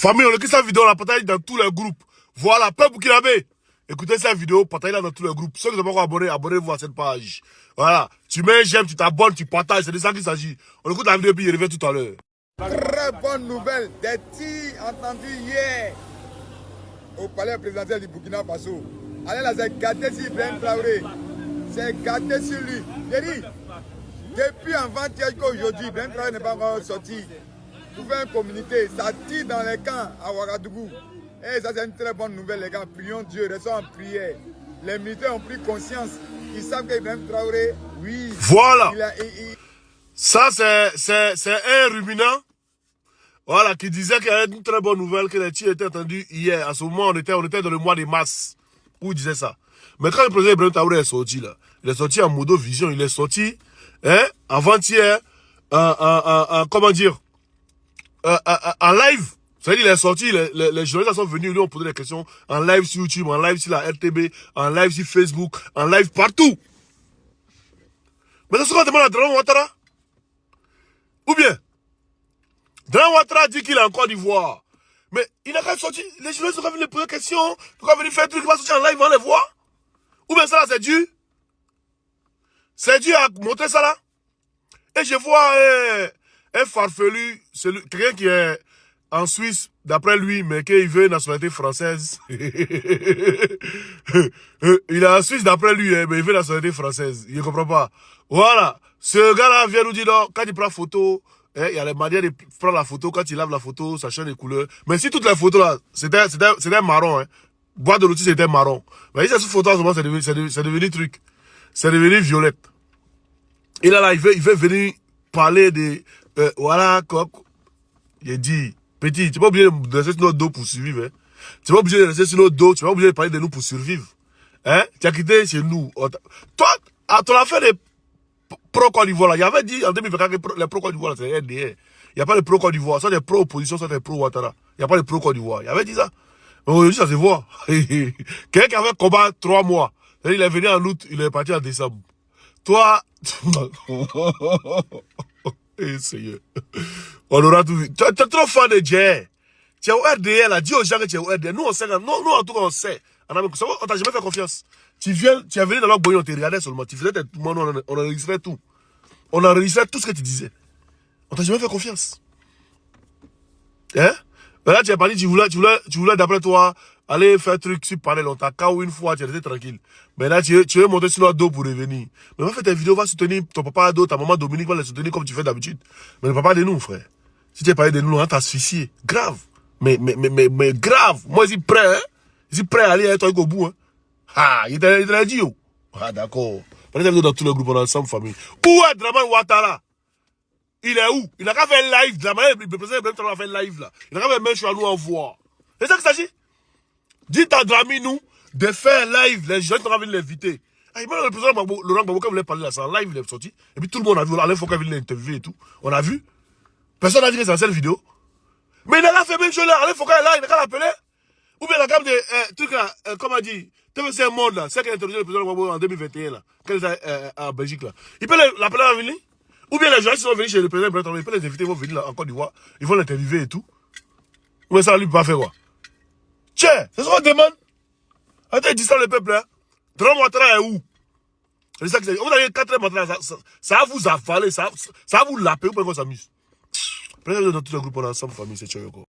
Famille, on écoute cette vidéo, on la partage dans tous les groupes. Voilà, peuple Burkinabé. Écoutez cette vidéo, partagez-la dans tous les groupes. Ceux qui ne sont pas encore abonnés, abonnez-vous à cette page. Voilà. Tu mets un j'aime, tu t'abonnes, tu partages. C'est de ça qu'il s'agit. On écoute la vidéo puis il revient tout à l'heure. Très bonne nouvelle. Des tirs entendus hier au palais présidentiel du Burkina Faso. Allez là, c'est gâté sur Ibrahim Traoré. C'est gâté sur lui. J'ai dit, depuis avant-hier qu'aujourd'hui, Ibrahim Traoré n'est pas encore sorti. Pour faire un communiqué, ça tire dans les camps à Ouagadougou. Et ça, c'est une très bonne nouvelle, les gars. Prions Dieu, restons en prière. Les militaires ont pris conscience. Ils savent qu'Ibrahim Traoré, oui. Voilà. Ça, c'est un ruminant. Voilà, qui disait qu'il y avait une très bonne nouvelle, que les tirs étaient entendus hier. À ce moment, on était dans le mois de mars, où il disait ça. Mais quand le président Ibrahim Traoré est sorti, là, il est sorti en modo vision, il est sorti, hein, avant-hier, comment dire, en live. C'est-à-dire, il est sorti, les journalistes sont venus, lui ont posé des questions en live sur YouTube, en live sur la RTB, en live sur Facebook, en live partout. Mais c'est ce qu'on demande à Draman Ouattara. Ou bien, Draman Ouattara dit qu'il est en Côte d'Ivoire. Mais il n'a qu'à sortir, les journalistes sont venus poser des questions, pourquoi venir faire un truc, il va sortir en live, on va les voir. Ou bien ça là, c'est dû. C'est dû à montrer ça là. Et je vois un farfelu, quelqu'un qui est en Suisse, d'après lui, mais qui veut une nationalité française. Il est en Suisse d'après lui, mais il veut une nationalité française. Il ne comprend pas. Voilà. Ce gars-là vient nous dire, non, quand il prend photo, il y a les manières de prendre la photo, quand il lave la photo, ça change les couleurs. Mais si toutes les photos là, c'était marron, hein. Boîte de lotus, c'était marron. Mais si cette photo, en ce moment, c'est devenu truc. C'est devenu violette. Et là, il veut venir parler de, voilà, quoi. Il dit, petit, tu n'es pas obligé de rester sur notre dos pour survivre, hein. Tu n'es pas obligé de rester sur notre dos, tu n'es pas obligé de parler de nous pour survivre. Hein? Tu as quitté chez nous. Toi, à ton affaire de pro-Côte d'Ivoire, là, il avait dit en 2024 que les pro-Côte d'Ivoire, c'est RDR. Il n'y a pas de pro-Côte d'Ivoire, soit des pro-opposition, soit des pro-Ouattara. Il n'y a pas de pro-Côte d'Ivoire. Il avait dit ça. Mais aujourd'hui, ça se voit. Quelqu'un qui avait combat 3 mois. Il est venu en août, il est parti en décembre. Toi, eh, Seigneur. On aura tout vu. Tu es trop fan de Djer. Tu es au RDR, là. Dis aux gens que tu es au RDR. Nous, on sait. Nous, en tout cas, on sait. On t'a jamais fait confiance. Tu es venu dans notre boy, on te regardait seulement. Tu faisais on enregistrait tout. On enregistrait tout ce que tu disais. On t'a jamais fait confiance. Hein? Mais là, tu as parlé, tu voulais, d'après toi, aller faire un truc sur panel. On t'a KO une fois, tu étais tranquille. Mais là, tu veux monter sur notre dos pour revenir. Mais va faire tes vidéos, va soutenir ton papa Ado, ta maman Dominique, va les soutenir comme tu fais d'habitude. Mais ne parle pas de nous, frère. Si tu as parlé de nous, on t'a asphyxié. Grave. Mais grave. Moi, je suis prêt, hein. Je suis prêt à aller avec toi au bout, hein. Ah, il t'a dit, oh. Ah, d'accord. Prenez des vidéos dans tous les groupes, on est ensemble, famille. Où est Draman Ouattara? Il est où? Il n'a qu'à faire live. Le président Ibrahim Traoré a fait live, là. Il n'a qu'à faire même chose à nous en voir. C'est ça qu'il s'agit? Dites à Drami, nous, de faire live. Les gens sont venus l'inviter. Ah, même le président Laurent Gbagbo, quand voulait parler là, c'est en live, il est sorti. Et puis tout le monde a vu. Alain Foucault venu l'interviewer et tout. On a vu. Personne n'a dit que c'est la seule vidéo. Mais il n'a qu'à faire même chose là. Alain Foucault est là, il n'a qu'à l'appeler. Ou bien la gamme de trucs là, comme a dit, TVC Monde là, c'est qu'il a introduit le président Gbagbo en 2021 là, quand il était en Belgique là. Il peut l'appeler à venir. Ou bien les gens qui sont venus chez le président Ibrahim Traoré, il peut les inviter, ils vont venir là en Côte d'Ivoire, ils vont l'interviewer et tout. Mais ça, lui, peut pas faire quoi? Tiens, c'est ce qu'on demande. Attends, il dit ça le peuple, hein. Draman Ouattara est où? C'est ça que c'est. Vous avez 4 heures, ça va vous avaler, ça va vous laper, ou pas qu'on s'amuse. Prenez-le dans tous les groupes, on est ensemble, famille, c'est Tchoyoko.